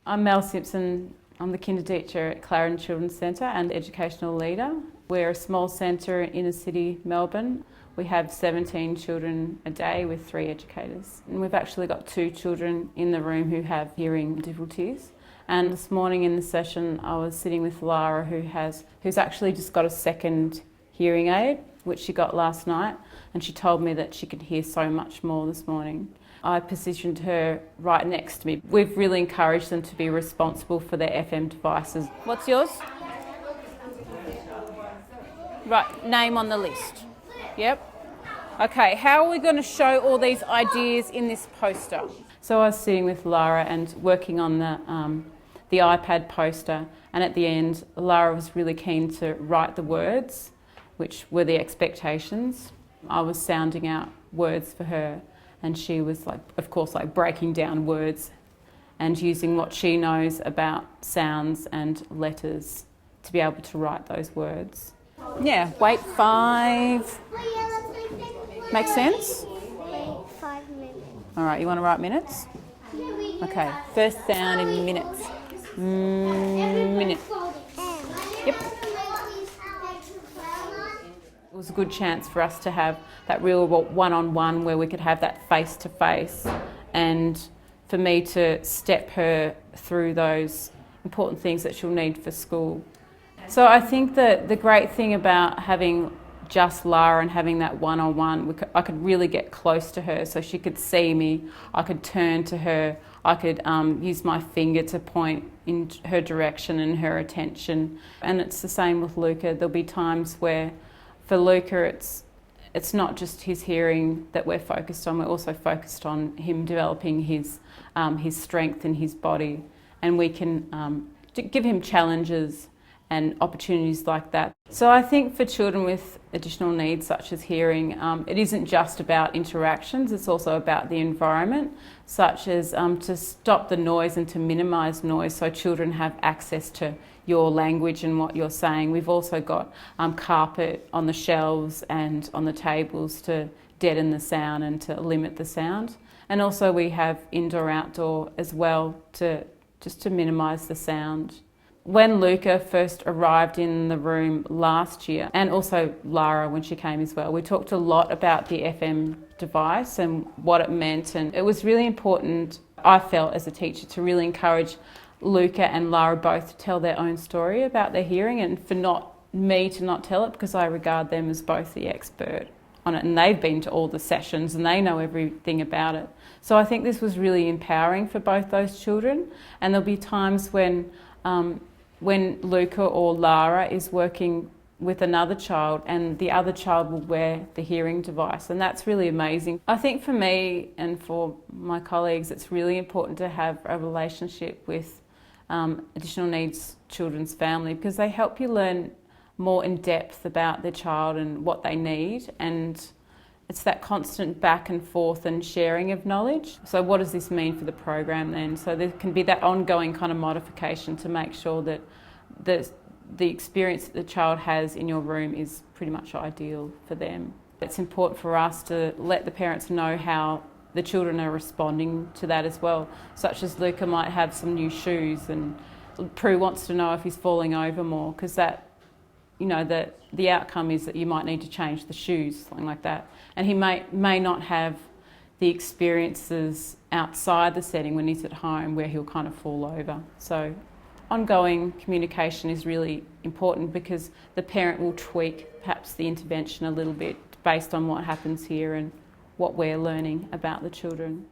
I'm Mel Simpson. I'm the kinder teacher at Clarendon Children's Centre and educational leader. We're a small centre in inner city Melbourne. We have 17 children a day with 3 educators. And we've actually got 2 children in the room who have hearing difficulties. And this morning in the session I was sitting with Lara who's actually just got a second hearing aid, which she got last night, and she told me that she could hear so much more this morning. I positioned her right next to me. We've really encouraged them to be responsible for their FM devices. What's yours? Right, name on the list. Yep. Okay, how are we going to show all these ideas in this poster? So I was sitting with Lara and working on the iPad poster, and at the end Lara was really keen to write the words, which were the expectations. I was sounding out words for her, and she was of course breaking down words and using what she knows about sounds and letters to be able to write those words. Yeah, wait 5. Make sense? 5 minutes. All right, you want to write minutes? Okay, first sound in minutes. Minute. Yep. It was a good chance for us to have that real one-on-one where we could have that face-to-face, and for me to step her through those important things that she'll need for school. So I think that the great thing about having just Lara and having that one-on-one, I could really get close to her so she could see me. I could turn to her. I could use my finger to point in her direction and her attention. And it's the same with Luca. There'll be times where for Luca it's not just his hearing that we're focused on, we're also focused on him developing his strength in his body, and we can give him challenges and opportunities like that. So I think for children with additional needs such as hearing, it isn't just about interactions, it's also about the environment, such as to stop the noise and to minimise noise so children have access to your language and what you're saying. We've also got carpet on the shelves and on the tables to deaden the sound and to limit the sound. And also we have indoor-outdoor as well to minimise the sound. When Luca first arrived in the room last year, and also Lara when she came as well, we talked a lot about the FM device and what it meant, and it was really important, I felt as a teacher, to really encourage Luca and Lara both to tell their own story about their hearing, and for me to not tell it, because I regard them as both the expert on it, and they've been to all the sessions and they know everything about it. So I think this was really empowering for both those children, and there'll be times when Luca or Lara is working with another child and the other child will wear the hearing device, and that's really amazing. I think for me and for my colleagues it's really important to have a relationship with additional needs children's family, because they help you learn more in depth about their child and what they need, and it's that constant back and forth and sharing of knowledge. So what does this mean for the program then? So there can be that ongoing kind of modification to make sure that the experience that the child has in your room is pretty much ideal for them. It's important for us to let the parents know how the children are responding to that as well, such as Luca might have some new shoes and Prue wants to know if he's falling over more, because that, you know, the outcome is that you might need to change the shoes, something like that. And he may not have the experiences outside the setting when he's at home where he'll kind of fall over. So ongoing communication is really important, because the parent will tweak perhaps the intervention a little bit based on what happens here and what we're learning about the children.